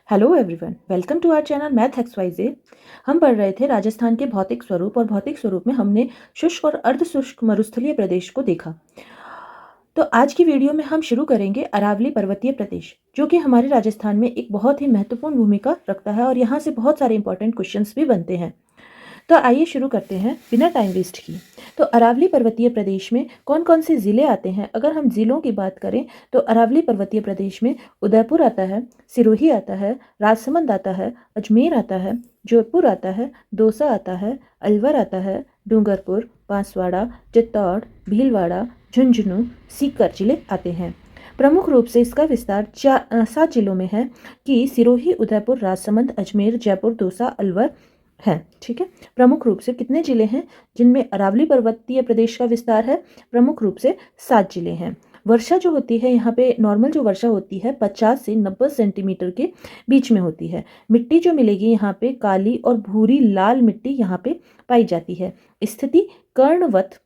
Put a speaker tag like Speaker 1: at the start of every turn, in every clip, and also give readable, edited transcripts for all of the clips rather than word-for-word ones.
Speaker 1: Hello everyone, welcome to our channel math X Y J. हम पढ़ रहे थे राजस्थान के भौतिक स्वरूप और भौतिक स्वरूप में हमने शुष्क और अर्ध शुष्क मरुस्थलीय प्रदेश को देखा। तो आज की वीडियो में हम शुरू करेंगे अरावली पर्वतीय प्रदेश, जो कि हमारे राजस्थान में एक बहुत ही महत्वपूर्ण भूमिका रखता है और यहाँ से बहुत सारे इंपॉर्टेंट क्वेश्चंस भी बनते हैं। तो आइए शुरू करते हैं बिना टाइम वेस्ट किए। तो अरावली पर्वतीय प्रदेश में कौन कौन से ज़िले आते हैं? अगर हम ज़िलों की बात करें तो अरावली पर्वतीय प्रदेश में उदयपुर आता है, सिरोही आता है, राजसमंद आता है, अजमेर आता है, जोधपुर आता है, दौसा आता है, अलवर आता है, डूंगरपुर, बांसवाड़ा, चित्तौड़, भीलवाड़ा, झुंझुनू, सीकर जिले आते हैं। प्रमुख रूप से इसका विस्तार 7 जिलों में है कि सिरोही, उदयपुर, राजसमंद, अजमेर, जयपुर, दौसा, अलवर है। ठीक है, प्रमुख रूप से कितने जिले हैं जिनमें अरावली पर्वतीय प्रदेश का विस्तार है? प्रमुख रूप से 7 जिले हैं। वर्षा जो होती है यहाँ पे, नॉर्मल जो वर्षा होती है 50 से 90 सेंटीमीटर के बीच में होती है। मिट्टी जो मिलेगी यहाँ पे काली और भूरी लाल मिट्टी यहाँ पे पाई जाती है। स्थिति कर्णवत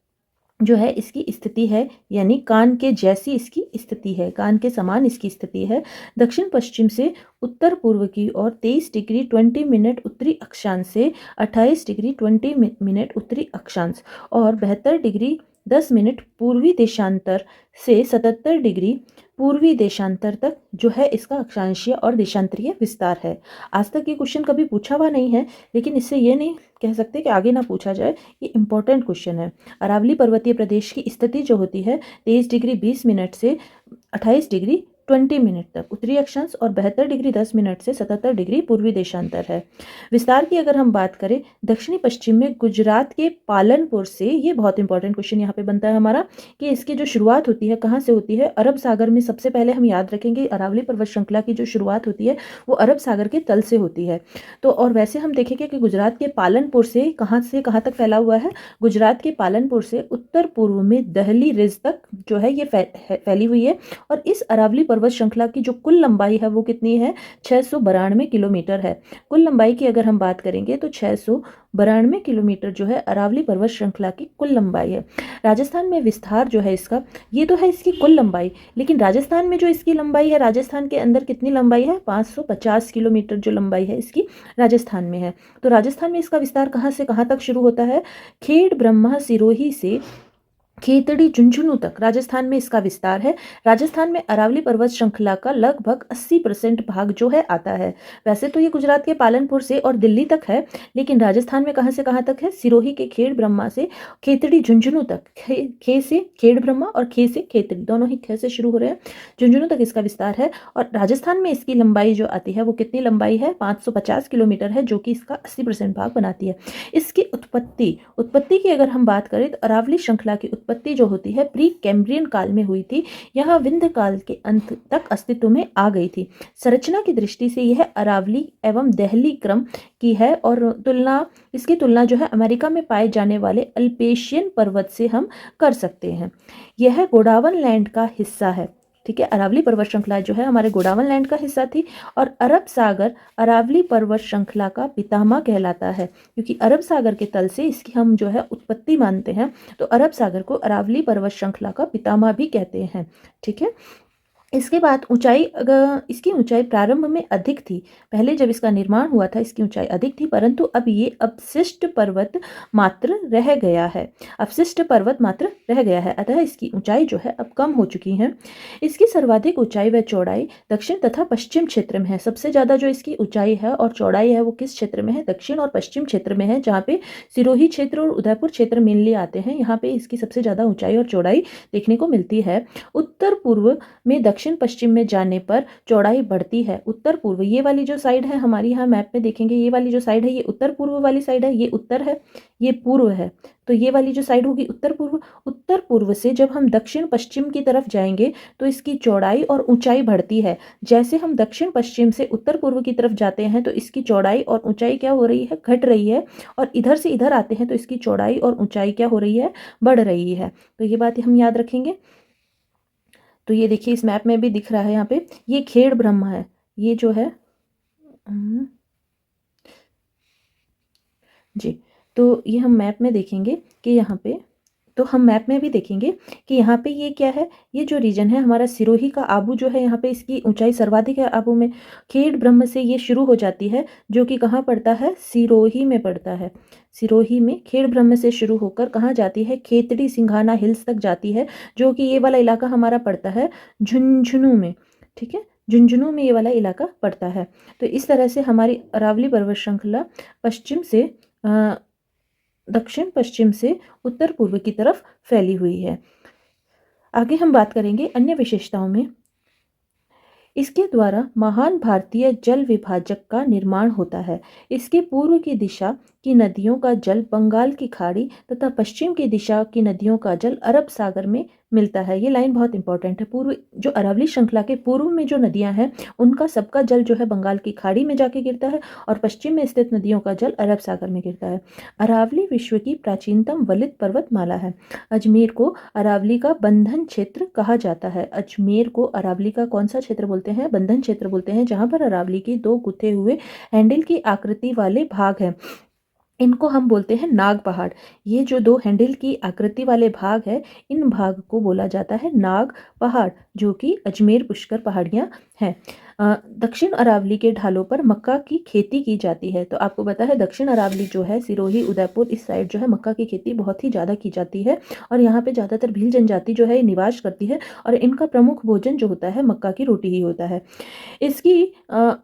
Speaker 1: जो है इसकी स्थिति है, यानी कान के जैसी इसकी स्थिति है, कान के समान इसकी स्थिति है। दक्षिण पश्चिम से उत्तर पूर्व की ओर 23 डिग्री 20 मिनट उत्तरी अक्षांश से 28 डिग्री 20 मिनट उत्तरी अक्षांश और 72 डिग्री 10 मिनट पूर्वी देशांतर से 77 डिग्री पूर्वी देशांतर तक जो है इसका अक्षांशीय और देशांतरीय विस्तार है। आज तक ये क्वेश्चन कभी पूछा हुआ नहीं है, लेकिन इससे ये नहीं कह सकते कि आगे ना पूछा जाए। ये इंपॉर्टेंट क्वेश्चन है। अरावली पर्वतीय प्रदेश की स्थिति जो होती है 23 डिग्री 20 मिनट से 28 डिग्री 20 मिनट तक उत्तरी अक्षांश और 72 डिग्री 10 मिनट से 77 डिग्री पूर्वी देशांतर है। विस्तार की अगर हम बात करें, दक्षिणी पश्चिम में गुजरात के पालनपुर से, ये बहुत इंपॉर्टेंट क्वेश्चन यहाँ पे बनता है हमारा कि इसकी जो शुरुआत होती है कहाँ से होती है? अरब सागर में। सबसे पहले हम याद रखेंगे अरावली पर्वत श्रृंखला की जो शुरुआत होती है वो अरब सागर के तल से होती है। तो और वैसे हम देखेंगे कि गुजरात के पालनपुर से कहाँ तक फैला हुआ है? गुजरात के पालनपुर से उत्तर पूर्व में दहली रिज तक जो है ये फैली हुई है। और इस अरावली पर्वत श्रृंखला की जो कुल लंबाई है वो कितनी है? 692 किलोमीटर है। कुल लंबाई की अगर हम बात करेंगे तो 692 किलोमीटर जो है अरावली पर्वत श्रृंखला की कुल लंबाई है। राजस्थान में विस्तार जो है इसका, ये तो है इसकी कुल लंबाई, लेकिन राजस्थान में जो इसकी लंबाई है, राजस्थान के अंदर कितनी लंबाई है? 550 किलोमीटर जो लंबाई है इसकी राजस्थान में है। तो राजस्थान में इसका विस्तार कहाँ से कहाँ तक शुरू होता है? खेड़ ब्रह्मा सिरोही से खेतड़ी झुंझुनू तक राजस्थान में इसका विस्तार है। राजस्थान में अरावली पर्वत श्रृंखला का लगभग 80% भाग जो है आता है। वैसे तो ये गुजरात के पालनपुर से और दिल्ली तक है, लेकिन राजस्थान में कहाँ से कहाँ तक है? सिरोही के खेड़ ब्रह्मा से खेतड़ी झुंझुनू तक। खे से खेड़ ब्रह्मा और खे से खेतड़ी, दोनों ही खे से शुरू हो रहे हैं। झुंझुनू तक इसका विस्तार है। और राजस्थान में इसकी लंबाई जो आती है वो कितनी लंबाई है? 550 किलोमीटर है, जो कि इसका 80% भाग बनाती है। इसकी उत्पत्ति की अगर हम बात करें तो अरावली श्रृंखला की उत्पत्ति जो होती है प्री कैम्ब्रियन काल में हुई थी। यह विंध्य काल के अंत तक अस्तित्व में आ गई थी। संरचना की दृष्टि से यह अरावली एवं दहली क्रम की है और इसकी तुलना जो है अमेरिका में पाए जाने वाले अल्पेशियन पर्वत से हम कर सकते हैं। यह गोंडवाना लैंड का हिस्सा है। ठीक है, अरावली पर्वत श्रृंखला जो है हमारे गोंडवाना लैंड का हिस्सा थी। और अरब सागर अरावली पर्वत श्रृंखला का पितामह कहलाता है, क्योंकि अरब सागर के तल से इसकी हम जो है उत्पत्ति मानते हैं। तो अरब सागर को अरावली पर्वत श्रृंखला का पितामह भी कहते हैं। ठीक है, इसके बाद ऊंचाई, अगर इसकी ऊंचाई प्रारंभ में अधिक थी, पहले जब इसका निर्माण हुआ था इसकी ऊंचाई अधिक थी, परंतु अब ये अवशिष्ट पर्वत मात्र रह गया है। अवशिष्ट पर्वत मात्र रह गया है, अतः इसकी ऊंचाई जो है अब कम हो चुकी है। इसकी सर्वाधिक ऊंचाई व चौड़ाई दक्षिण तथा पश्चिम क्षेत्र में है। सबसे ज़्यादा जो इसकी ऊंचाई है और चौड़ाई है वो किस क्षेत्र में है? दक्षिण और पश्चिम क्षेत्र में है, जहाँ पे सिरोही क्षेत्र और उदयपुर क्षेत्र मेनली आते हैं। यहाँ पे इसकी सबसे ज़्यादा ऊंचाई और चौड़ाई देखने को मिलती है। उत्तर पूर्व में दक्षिण पश्चिम में जाने पर चौड़ाई बढ़ती है। उत्तर पूर्व, ये वाली जो साइड है हमारी, यहाँ मैप में देखेंगे, ये वाली जो साइड है ये उत्तर पूर्व वाली साइड है, ये उत्तर है, ये पूर्व है। तो ये वाली जो साइड होगी उत्तर पूर्व। उत्तर पूर्व से जब हम दक्षिण पश्चिम की तरफ जाएंगे तो इसकी चौड़ाई और ऊंचाई बढ़ती है। जैसे हम दक्षिण पश्चिम से उत्तर पूर्व की तरफ जाते हैं तो इसकी चौड़ाई और ऊंचाई क्या हो रही है? घट रही है। और इधर से इधर आते हैं तो इसकी चौड़ाई और ऊंचाई क्या हो रही है? बढ़ रही है। तो ये बात हम याद रखेंगे। तो ये देखिए इस मैप में भी दिख रहा है, यहाँ पे ये खेड़ ब्रह्मा है, ये जो है जी। तो ये हम मैप में देखेंगे कि यहाँ पे तो हम मैप में भी देखेंगे कि यहाँ पे ये क्या है, ये जो रीजन है हमारा सिरोही का आबू जो है, यहाँ पे इसकी ऊंचाई सर्वाधिक है आबू में। खेड़ ब्रह्म से ये शुरू हो जाती है, जो कि कहाँ पड़ता है, सिरोही में पड़ता है। सिरोही में खेड़ ब्रह्म से शुरू होकर कहाँ जाती है, खेतड़ी सिंघाना हिल्स तक जाती है, जो कि ये वाला इलाका हमारा पड़ता है झुंझुनू में। ठीक है, झुंझुनू में ये वाला इलाका पड़ता है। तो इस तरह से हमारी अरावली पर्वत श्रृंखला पश्चिम से दक्षिण पश्चिम से उत्तर पूर्व की तरफ फैली हुई है। आगे हम बात करेंगे अन्य विशेषताओं में। इसके द्वारा महान भारतीय जल विभाजक का निर्माण होता है। इसके पूर्व की दिशा की नदियों का जल बंगाल की खाड़ी तथा पश्चिम की दिशा की नदियों का जल अरब सागर में मिलता है। ये लाइन बहुत इंपॉर्टेंट है। पूर्व जो अरावली श्रृंखला के पूर्व में जो नदियां हैं उनका सबका जल जो है बंगाल की खाड़ी में जाके गिरता है और पश्चिम में स्थित नदियों का जल अरब सागर में गिरता है। अरावली विश्व की प्राचीनतम वलित पर्वतमाला है। अजमेर को अरावली का बंधन क्षेत्र कहा जाता है। अजमेर को अरावली का कौन सा क्षेत्र बोलते हैं, बंधन क्षेत्र बोलते हैं, जहां पर अरावली की दो गुथे हुए हैंडल की आकृति वाले भाग हैं, इनको हम बोलते हैं नाग पहाड़। ये जो दो हैंडल की आकृति वाले भाग है, इन भाग को बोला जाता है नाग पहाड़, जो कि अजमेर पुष्कर पहाड़ियाँ हैं। दक्षिण अरावली के ढालों पर मक्का की खेती की जाती है। तो आपको पता है दक्षिण अरावली जो है, सिरोही उदयपुर, इस साइड जो है मक्का की खेती बहुत ही ज़्यादा की जाती है और यहाँ पे ज़्यादातर भील जनजाति जो है निवास करती है और इनका प्रमुख भोजन जो होता है मक्का की रोटी ही होता है। इसकी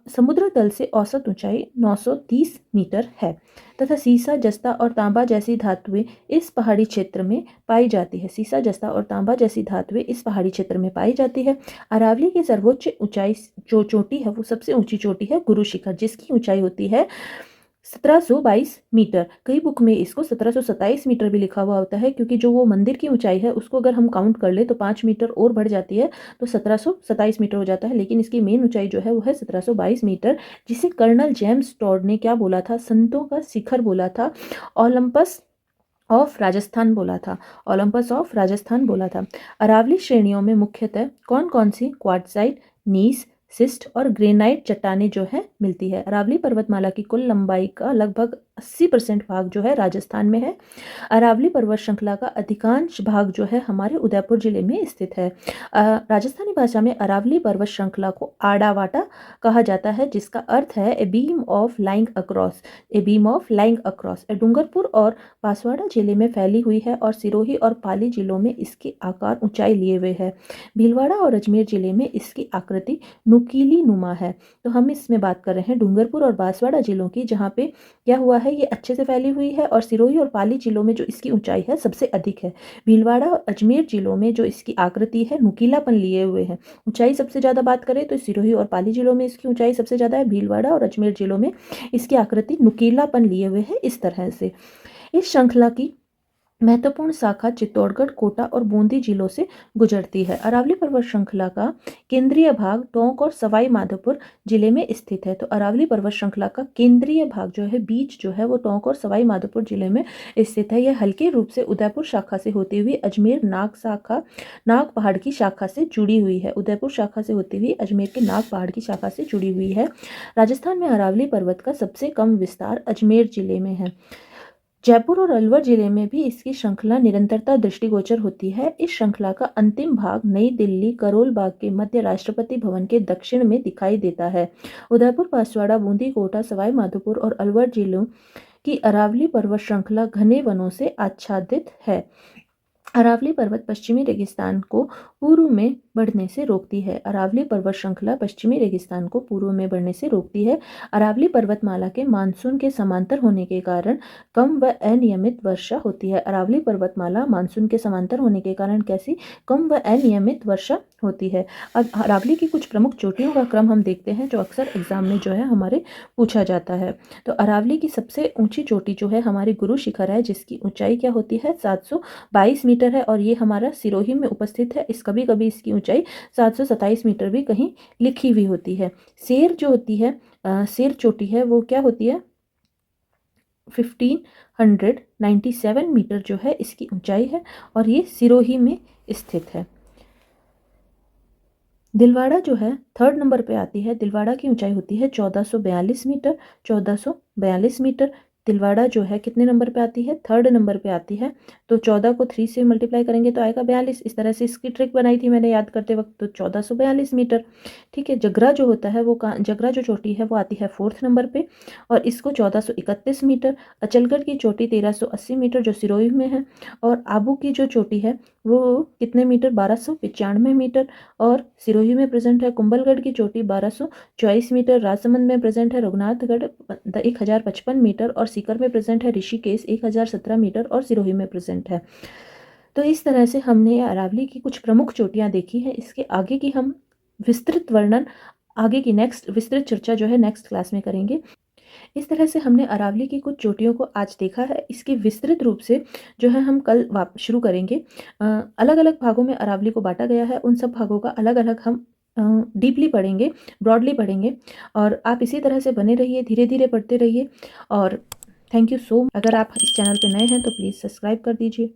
Speaker 1: समुद्र तल से औसत ऊंचाई 930 मीटर है तथा सीसा, जस्ता और तांबा जैसी धातुएं इस पहाड़ी क्षेत्र में पाई जाती है। सीसा, जस्ता और तांबा जैसी धातुएं इस पहाड़ी क्षेत्र में पाई जाती है। अरावली की सर्वोच्च ऊंचाई जो चोटी है वो सबसे ऊंची चोटी है गुरु शिखर, जिसकी ऊंचाई होती है 1722 मीटर। कई बुक में इसको 1727 मीटर भी लिखा हुआ होता है, क्योंकि जो वो मंदिर की ऊंचाई है उसको अगर हम काउंट कर ले तो 5 मीटर और बढ़ जाती है तो 1727 मीटर हो जाता है, लेकिन इसकी मेन ऊंचाई जो है वो है 1722 मीटर, जिसे कर्नल जेम्स टॉड ने क्या बोला था, संतों का शिखर बोला था, ओलंपस ऑफ राजस्थान बोला था, ओलंपस ऑफ राजस्थान बोला था। अरावली श्रेणियों में मुख्यतः कौन कौन सी क्वार्टजाइट, नीस, सिस्ट और ग्रेनाइट चट्टानें जो है मिलती है। अरावली पर्वतमाला की कुल लंबाई का लगभग 80% भाग जो है राजस्थान में है। अरावली पर्वत श्रृंखला का अधिकांश भाग जो है हमारे उदयपुर जिले में स्थित है। राजस्थानी भाषा में अरावली पर्वत श्रृंखला को आड़ावाटा कहा जाता है, जिसका अर्थ है a beam of lying across, a beam of lying across. Dungarpur और बांसवाड़ा जिले में फैली हुई है और सिरोही और पाली जिलों में इसके आकार ऊंचाई लिए हुए है। भीलवाड़ा और अजमेर जिले में इसकी आकृति नुकीली नुमा है। तो हम इसमें बात कर रहे हैं डूंगरपुर और बांसवाड़ा जिलों की, जहाँ पे क्या हुआ है, ये अच्छे से फैली हुई है और सिरोही और पाली जिलों में जो इसकी ऊंचाई है सबसे अधिक है। भीलवाड़ा और अजमेर जिलों में जो इसकी आकृति है नुकीलापन लिए हुए है। ऊंचाई सबसे ज़्यादा बात करें तो सिरोही और पाली जिलों में इसकी ऊंचाई सबसे ज़्यादा है, भीलवाड़ा और अजमेर जिलों में इसकी आकृति नुकीलापन लिए हुए है। इस तरह से इस श्रृंखला की महत्वपूर्ण शाखा चित्तौड़गढ़, कोटा और बूंदी जिलों से गुजरती है। अरावली पर्वत श्रृंखला का केंद्रीय भाग टोंक और सवाई माधोपुर जिले में स्थित है। तो अरावली पर्वत श्रृंखला का केंद्रीय भाग जो है, बीच जो है, वो टोंक और सवाई माधोपुर जिले में स्थित है। यह हल्के रूप से उदयपुर शाखा से होती हुई अजमेर नाग पहाड़ की शाखा से जुड़ी हुई है। उदयपुर शाखा से होती हुई अजमेर के नाग पहाड़ की शाखा से जुड़ी हुई है। राजस्थान में अरावली पर्वत का सबसे कम विस्तार अजमेर जिले में है। जयपुर और अलवर जिले में भी इसकी श्रृंखला निरंतरता दृष्टिगोचर होती है। इस श्रृंखला का अंतिम भाग नई दिल्ली करोल बाग के मध्य राष्ट्रपति भवन के दक्षिण में दिखाई देता है। उदयपुर, बांसवाड़ा, बूंदी, कोटा, सवाई माधोपुर और अलवर जिलों की अरावली पर्वत श्रृंखला घने वनों से आच्छादित है। अरावली पर्वत पश्चिमी रेगिस्तान को पूर्व में बढ़ने से रोकती है। अरावली पर्वत श्रृंखला पश्चिमी रेगिस्तान को पूर्व में बढ़ने से रोकती है। अरावली पर्वतमाला के मानसून के समांतर होने के कारण कम व अनियमित वर्षा होती है। अरावली पर्वतमाला मानसून के समांतर होने के कारण कैसी, कम व अनियमित वर्षा होती है। अब अरावली की कुछ प्रमुख चोटियों का क्रम हम देखते हैं, जो अक्सर एग्जाम में जो है हमारे पूछा जाता है। तो अरावली की सबसे ऊंची चोटी जो है हमारी गुरु शिखर है, जिसकी ऊंचाई क्या होती है, 722 मीटर है और ये हमारा सिरोही में उपस्थित है। इस कभी कभी इसकी ऊंचाई 727 मीटर भी कहीं लिखी हुई होती है। शेर जो होती है, शेर चोटी है, वो क्या होती है, 1597 मीटर जो है इसकी ऊंचाई है और ये सिरोही में स्थित है। दिलवाड़ा जो है थर्ड नंबर पे आती है। दिलवाड़ा की ऊंचाई होती है 1442 मीटर, 1442 मीटर। तिलवाड़ा जो है कितने नंबर पे आती है, 3rd नंबर पे आती है। तो 14 को 3 से मल्टीप्लाई करेंगे तो आएगा 42। इस तरह से इसकी ट्रिक बनाई थी मैंने याद करते वक्त, तो 1442 मीटर। ठीक है, जगरा जो होता है वो जगरा जो चोटी है वो आती है 4th नंबर पे और इसको 1431 मीटर। अचलगढ़ की चोटी 1380 मीटर जो सिरोही में है। और आबू की जो चोटी है वो कितने मीटर, 1295 मीटर और सिरोही में प्रेजेंट है। कुंभलगढ़ की चोटी 1224 मीटर। राजसमंद में प्रेजेंट है। रघुनाथगढ़ 1055 मीटर और सीकर में प्रेजेंट है। ऋषिकेश 1017 मीटर और सिरोही में प्रेजेंट है। तो इस तरह से हमने अरावली की कुछ प्रमुख चोटियां देखी हैं। इसके आगे की हम विस्तृत वर्णन, आगे की नेक्स्ट विस्तृत चर्चा जो है नेक्स्ट क्लास में करेंगे। इस तरह से हमने अरावली की कुछ चोटियों को आज देखा है। इसकी विस्तृत रूप से जो है हम कल शुरू करेंगे। अलग अलग भागों में अरावली को बांटा गया है, उन सब भागों का अलग अलग हम डीपली पढ़ेंगे, ब्रॉडली पढ़ेंगे। और आप इसी तरह से बने रहिए, धीरे धीरे पढ़ते रहिए। और थैंक यू सो मच। अगर आप इस चैनल पर नए हैं तो प्लीज़ सब्सक्राइब कर दीजिए।